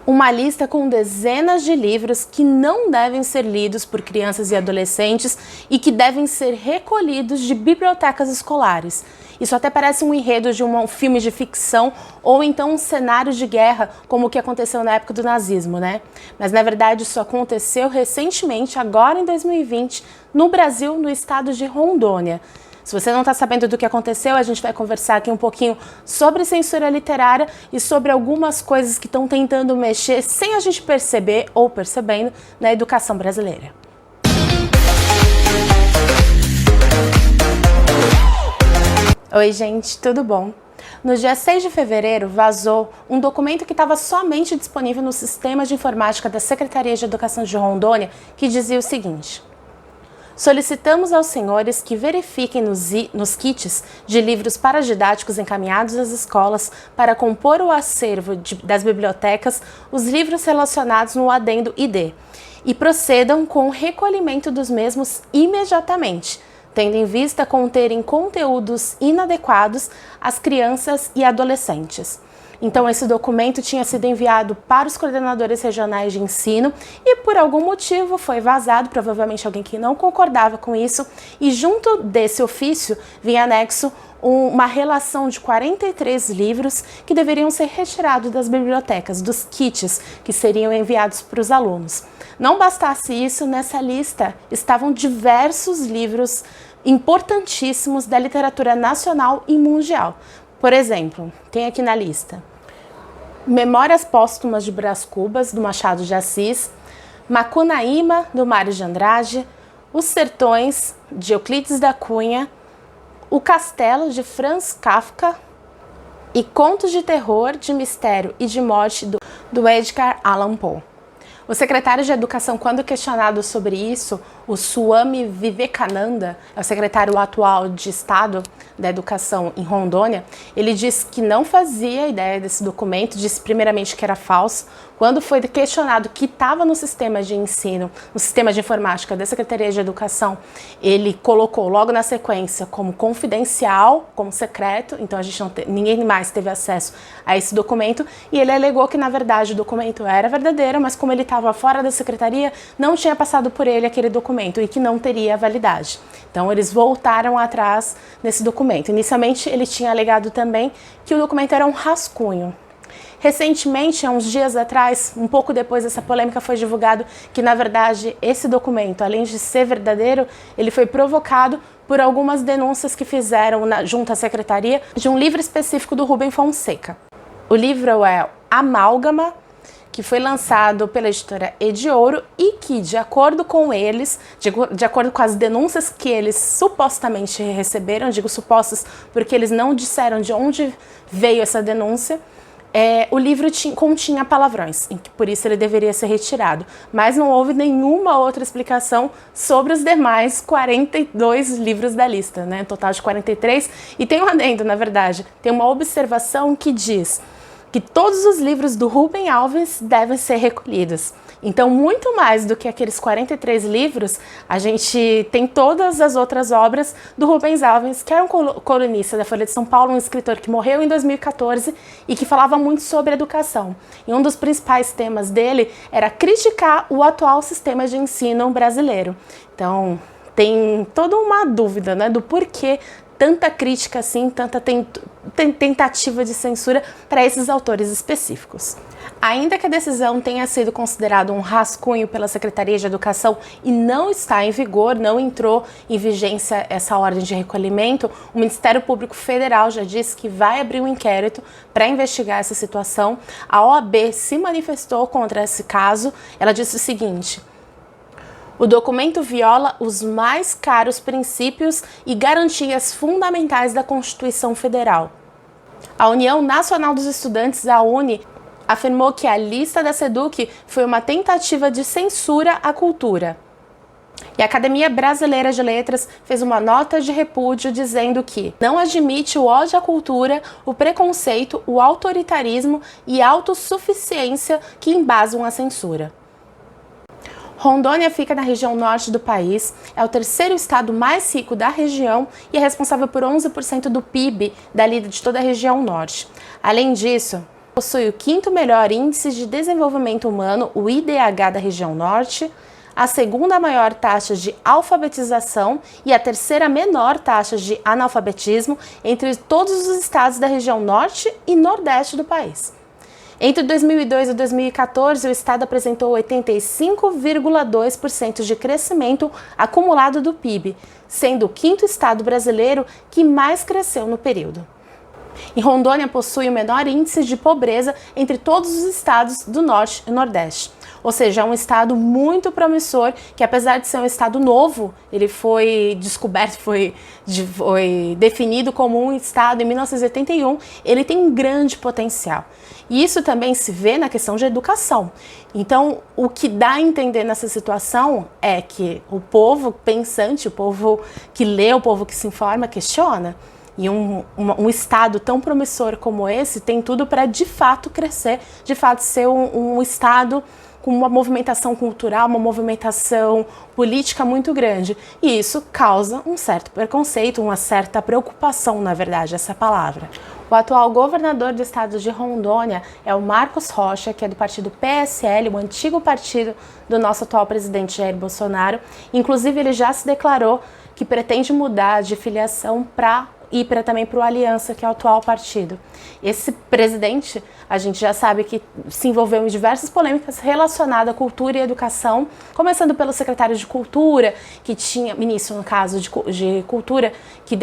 Uma lista com dezenas de livros que não devem ser lidos por crianças e adolescentes e que devem ser recolhidos de bibliotecas escolares. Isso até parece um enredo de um filme de ficção ou então um cenário de guerra, como o que aconteceu na época do nazismo, né? Mas na verdade isso aconteceu recentemente, agora em 2020, no Brasil, no estado de Rondônia. Se você não está sabendo do que aconteceu, a gente vai conversar aqui um pouquinho sobre censura literária e sobre algumas coisas que estão tentando mexer, sem a gente perceber ou percebendo, na educação brasileira. Oi gente, tudo bom? No dia 6 de fevereiro vazou um documento que estava somente disponível no sistema de informática da Secretaria de Educação de Rondônia, que dizia o seguinte: solicitamos aos senhores que verifiquem nos kits de livros paradidáticos encaminhados às escolas para compor o acervo das bibliotecas os livros relacionados no adendo ID e procedam com o recolhimento dos mesmos imediatamente, tendo em vista conterem conteúdos inadequados às crianças e adolescentes. Então esse documento tinha sido enviado para os coordenadores regionais de ensino e por algum motivo foi vazado, provavelmente alguém que não concordava com isso, e junto desse ofício vinha anexo uma relação de 43 livros que deveriam ser retirados das bibliotecas, dos kits que seriam enviados para os alunos. Não bastasse isso, nessa lista estavam diversos livros importantíssimos da literatura nacional e mundial. Por exemplo, tem aqui na lista Memórias Póstumas de Brás Cubas, do Machado de Assis, Macunaíma, do Mário de Andrade, Os Sertões, de Euclides da Cunha, O Castelo, de Franz Kafka e Contos de Terror, de Mistério e de Morte, do Edgar Allan Poe. O secretário de Educação, quando questionado sobre isso, o Swami Vivekananda, é o secretário atual de Estado da Educação em Rondônia, ele disse que não fazia ideia desse documento, disse primeiramente que era falso. Quando foi questionado que estava no sistema de ensino, no sistema de informática da Secretaria de Educação, ele colocou logo na sequência como confidencial, como secreto, então ninguém mais teve acesso a esse documento, e ele alegou que na verdade o documento era verdadeiro, mas como ele estava fora da secretaria, não tinha passado por ele aquele documento e que não teria validade. Então eles voltaram atrás nesse documento. Inicialmente ele tinha alegado também que o documento era um rascunho. Recentemente, há uns dias atrás, um pouco depois dessa polêmica, foi divulgado que, na verdade, esse documento, além de ser verdadeiro, ele foi provocado por algumas denúncias que fizeram junto à secretaria de um livro específico do Rubem Fonseca. O livro é Amálgama, que foi lançado pela editora Ediouro e que, de acordo com eles, de acordo com as denúncias que eles supostamente receberam, digo supostas porque eles não disseram de onde veio essa denúncia, o livro continha palavrões, por isso ele deveria ser retirado. Mas não houve nenhuma outra explicação sobre os demais 42 livros da lista, né? Total de 43. E tem um adendo, na verdade, tem uma observação que diz que todos os livros do Rubem Alves devem ser recolhidos. Então, muito mais do que aqueles 43 livros, a gente tem todas as outras obras do Rubens Alves, que era um colunista da Folha de São Paulo, um escritor que morreu em 2014 e que falava muito sobre educação. E um dos principais temas dele era criticar o atual sistema de ensino brasileiro. Então, tem toda uma dúvida, né, do porquê tanta crítica assim, tanta tentativa de censura para esses autores específicos. Ainda que a decisão tenha sido considerada um rascunho pela Secretaria de Educação e não está em vigor, não entrou em vigência essa ordem de recolhimento, o Ministério Público Federal já disse que vai abrir um inquérito para investigar essa situação. A OAB se manifestou contra esse caso. Ela disse o seguinte: o documento viola os mais caros princípios e garantias fundamentais da Constituição Federal. A União Nacional dos Estudantes, a UNE, afirmou que a lista da SEDUC foi uma tentativa de censura à cultura. E a Academia Brasileira de Letras fez uma nota de repúdio dizendo que não admite o ódio à cultura, o preconceito, o autoritarismo e a autossuficiência que embasam a censura. Rondônia fica na região norte do país, é o terceiro estado mais rico da região e é responsável por 11% do PIB de toda a região norte. Além disso, Possui o 5º melhor índice de desenvolvimento humano, o IDH da região norte, a 2ª maior taxa de alfabetização e a 3ª menor taxa de analfabetismo entre todos os estados da região norte e nordeste do país. Entre 2002 e 2014, o estado apresentou 85,2% de crescimento acumulado do PIB, sendo o 5º estado brasileiro que mais cresceu no período. E Rondônia possui o menor índice de pobreza entre todos os estados do Norte e Nordeste. Ou seja, é um estado muito promissor, que apesar de ser um estado novo, ele foi descoberto, foi definido como um estado em 1981, ele tem um grande potencial. E isso também se vê na questão de educação. Então, o que dá a entender nessa situação é que o povo pensante, o povo que lê, o povo que se informa, questiona. E um estado tão promissor como esse tem tudo para de fato crescer, de fato ser um estado com uma movimentação cultural, uma movimentação política muito grande. E isso causa um certo preconceito, uma certa preocupação, na verdade, essa palavra. O atual governador do estado de Rondônia é o Marcos Rocha, que é do partido PSL, o antigo partido do nosso atual presidente Jair Bolsonaro. Inclusive, ele já se declarou que pretende mudar de filiação também para o Aliança, que é o atual partido. Esse presidente, a gente já sabe que se envolveu em diversas polêmicas relacionadas à cultura e educação, começando pelo secretário de Cultura, que tinha, ministro no caso de Cultura, que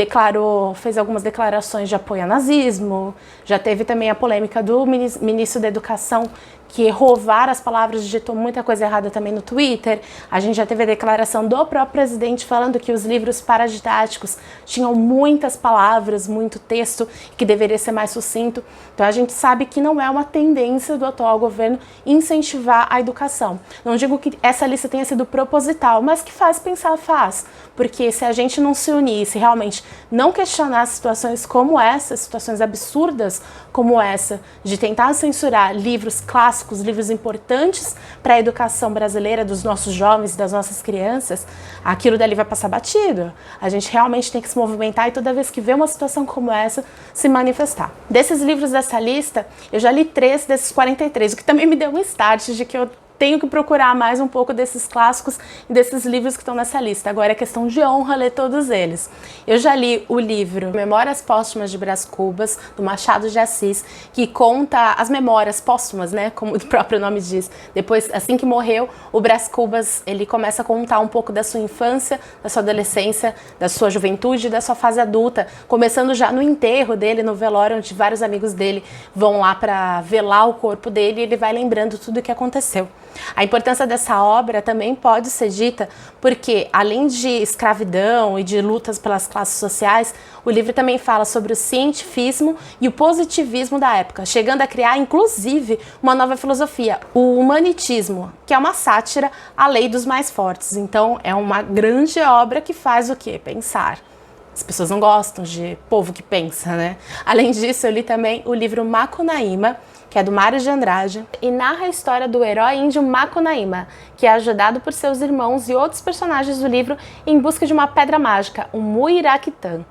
fez algumas declarações de apoio ao nazismo. Já teve também a polêmica do ministro da Educação, que errou várias palavras, digitou muita coisa errada também no Twitter. A gente já teve a declaração do próprio presidente falando que os livros paradidáticos tinham muitas palavras, muito texto, que deveria ser mais sucinto. Então a gente sabe que não é uma tendência do atual governo incentivar a educação. Não digo que essa lista tenha sido proposital, mas que faz pensar, faz. Porque se a gente não se unir, se realmente não questionar situações como essa, situações absurdas como essa, de tentar censurar livros clássicos, livros importantes para a educação brasileira, dos nossos jovens, das nossas crianças, aquilo dali vai passar batido. A gente realmente tem que se movimentar e toda vez que vê uma situação como essa, se manifestar. Desses livros dessa lista, eu já li 3 desses 43, o que também me deu um start de que eu tenho que procurar mais um pouco desses clássicos e desses livros que estão nessa lista. Agora é questão de honra ler todos eles. Eu já li o livro Memórias Póstumas de Brás Cubas, do Machado de Assis, que conta as memórias póstumas, né, como o próprio nome diz. Depois, assim que morreu, o Brás Cubas, ele começa a contar um pouco da sua infância, da sua adolescência, da sua juventude, da sua fase adulta, começando já no enterro dele, no velório, onde vários amigos dele vão lá para velar o corpo dele, e ele vai lembrando tudo o que aconteceu. A importância dessa obra também pode ser dita porque, além de escravidão e de lutas pelas classes sociais, o livro também fala sobre o cientifismo e o positivismo da época, chegando a criar, inclusive, uma nova filosofia, o humanitismo, que é uma sátira à lei dos mais fortes. Então, é uma grande obra que faz o quê? Pensar. As pessoas não gostam de povo que pensa, né? Além disso, eu li também o livro Macunaíma, que é do Mário de Andrade, e narra a história do herói índio Macunaíma, que é ajudado por seus irmãos e outros personagens do livro em busca de uma pedra mágica, o Muiraquitã.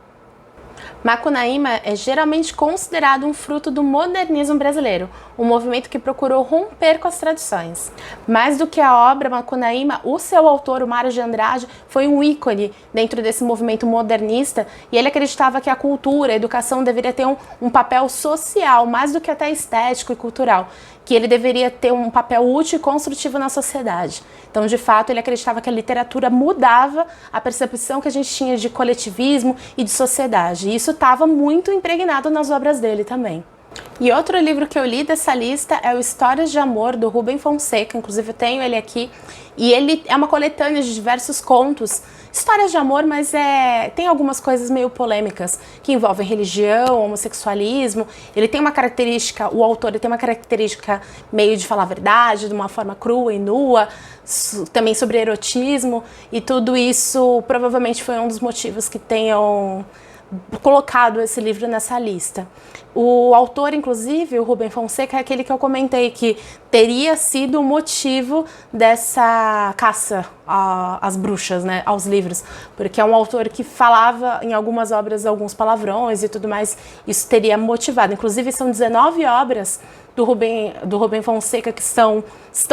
Macunaíma é geralmente considerado um fruto do modernismo brasileiro, um movimento que procurou romper com as tradições. Mais do que a obra Macunaíma, o seu autor, o Mário de Andrade, foi um ícone dentro desse movimento modernista, e ele acreditava que a cultura, a educação deveria ter um papel social, mais do que até estético e cultural, que ele deveria ter um papel útil e construtivo na sociedade. Então, de fato, ele acreditava que a literatura mudava a percepção que a gente tinha de coletivismo e de sociedade. E isso estava muito impregnado nas obras dele também. E outro livro que eu li dessa lista é o Histórias de Amor, do Rubem Fonseca, inclusive eu tenho ele aqui, e ele é uma coletânea de diversos contos, histórias de amor, mas tem algumas coisas meio polêmicas, que envolvem religião, homossexualismo. Ele tem uma característica, o autor ele tem uma característica meio de falar a verdade, de uma forma crua e nua, também sobre erotismo, e tudo isso provavelmente foi um dos motivos que tenham colocado esse livro nessa lista. O autor, inclusive, o Rubem Fonseca, é aquele que eu comentei que teria sido o motivo dessa caça às bruxas, né, aos livros, porque é um autor que falava em algumas obras alguns palavrões e tudo mais, isso teria motivado. Inclusive são 19 obras do Rubem Fonseca que estão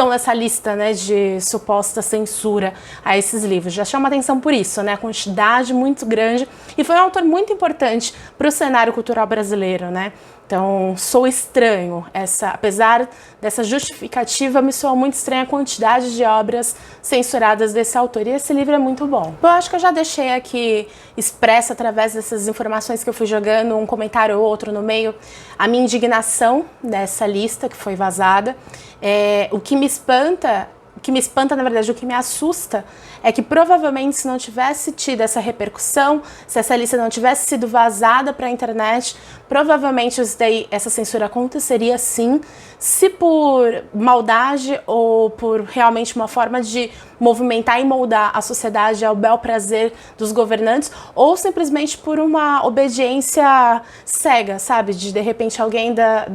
nessa lista, né, de suposta censura a esses livros. Já chama atenção por isso, né, a quantidade muito grande, e foi um autor muito importante para o cenário cultural brasileiro, né. Então, sou estranho, apesar dessa justificativa, me soa muito estranha a quantidade de obras censuradas desse autor, e esse livro é muito bom. Eu acho que eu já deixei aqui expressa, através dessas informações que eu fui jogando, um comentário ou outro no meio, a minha indignação dessa lista que foi vazada. O que me espanta, na verdade, o que me assusta é que provavelmente se não tivesse tido essa repercussão, se essa lista não tivesse sido vazada para a internet, provavelmente essa censura aconteceria sim, se por maldade ou por realmente uma forma de movimentar e moldar a sociedade ao bel prazer dos governantes, ou simplesmente por uma obediência cega, sabe? De repente alguém da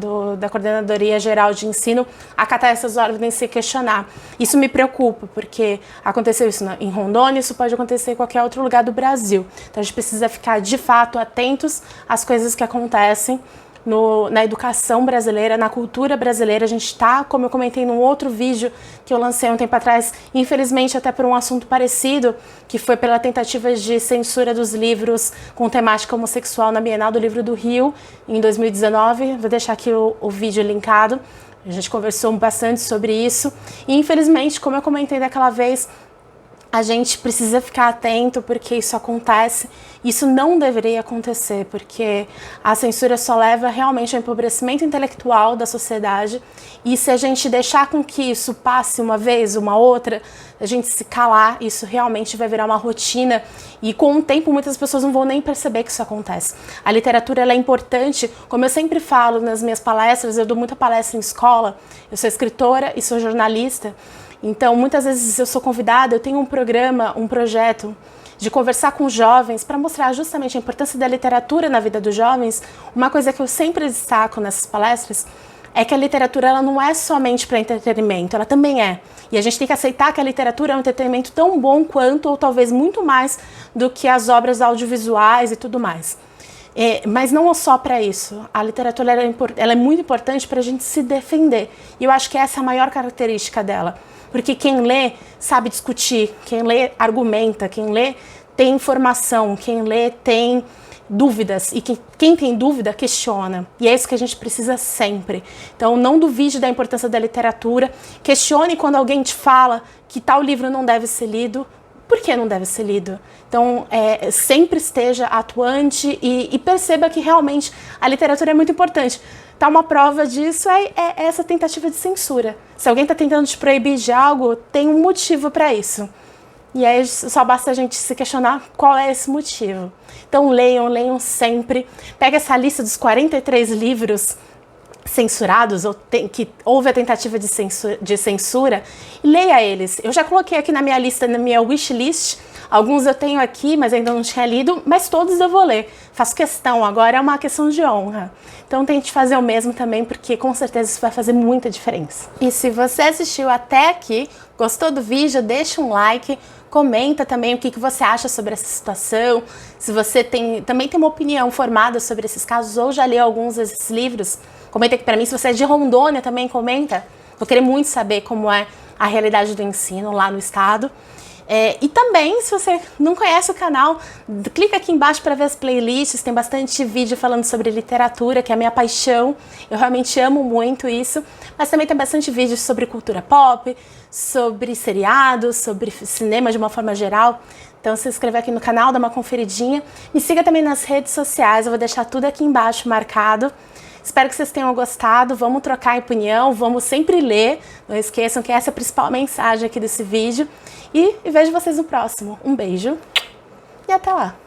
Coordenadoria Geral de Ensino acatar essas ordens sem questionar. Isso me preocupa, porque aconteceu isso em Rondônia, isso pode acontecer em qualquer outro lugar do Brasil. Então a gente precisa ficar de fato atentos às coisas que acontecem na educação brasileira, na cultura brasileira. A gente está, como eu comentei num outro vídeo que eu lancei um tempo atrás, infelizmente até por um assunto parecido, que foi pela tentativa de censura dos livros com temática homossexual na Bienal do Livro do Rio, em 2019. Vou deixar aqui o vídeo linkado. A gente conversou bastante sobre isso. E infelizmente, como eu comentei daquela vez, a gente precisa ficar atento, porque isso acontece. Isso não deveria acontecer, porque a censura só leva realmente ao empobrecimento intelectual da sociedade, e se a gente deixar com que isso passe uma vez, uma outra, a gente se calar, isso realmente vai virar uma rotina, e com o tempo muitas pessoas não vão nem perceber que isso acontece. A literatura, ela é importante, como eu sempre falo nas minhas palestras, eu dou muita palestra em escola, eu sou escritora e sou jornalista. Então, muitas vezes eu sou convidada, eu tenho um programa, um projeto de conversar com jovens para mostrar justamente a importância da literatura na vida dos jovens. Uma coisa que eu sempre destaco nessas palestras é que a literatura, ela não é somente para entretenimento, ela também é. E a gente tem que aceitar que a literatura é um entretenimento tão bom quanto, ou talvez muito mais, do que as obras audiovisuais e tudo mais. Mas não só para isso. A literatura, ela é muito importante para a gente se defender. E eu acho que essa é a maior característica dela. Porque quem lê sabe discutir, quem lê argumenta, quem lê tem informação, quem lê tem dúvidas, e quem tem dúvida questiona. E é isso que a gente precisa sempre. Então não duvide da importância da literatura, questione quando alguém te fala que tal livro não deve ser lido. Por que não deve ser lido? Então, sempre esteja atuante e perceba que realmente a literatura é muito importante. Tá, uma prova disso é essa tentativa de censura. Se alguém está tentando te proibir de algo, tem um motivo para isso. E aí só basta a gente se questionar qual é esse motivo. Então leiam sempre. Pega essa lista dos 43 livros censurados, ou que houve a tentativa de censura, e leia eles. Eu já coloquei aqui na minha lista, na minha wishlist, alguns eu tenho aqui, mas ainda não tinha lido, mas todos eu vou ler. Faço questão, agora é uma questão de honra. Então tente fazer o mesmo também, porque com certeza isso vai fazer muita diferença. E se você assistiu até aqui, gostou do vídeo, deixa um like, comenta também o que você acha sobre essa situação, se você também tem uma opinião formada sobre esses casos, ou já leu alguns desses livros, comenta aqui pra mim. Se você é de Rondônia também, comenta. Vou querer muito saber como é a realidade do ensino lá no estado. E também, se você não conhece o canal, clica aqui embaixo para ver as playlists. Tem bastante vídeo falando sobre literatura, que é a minha paixão. Eu realmente amo muito isso. Mas também tem bastante vídeo sobre cultura pop, sobre seriados, sobre cinema de uma forma geral. Então se inscreve aqui no canal, dá uma conferidinha. Me siga também nas redes sociais, eu vou deixar tudo aqui embaixo marcado. Espero que vocês tenham gostado, vamos trocar opinião, vamos sempre ler. Não esqueçam que essa é a principal mensagem aqui desse vídeo. E vejo vocês no próximo. Um beijo e até lá!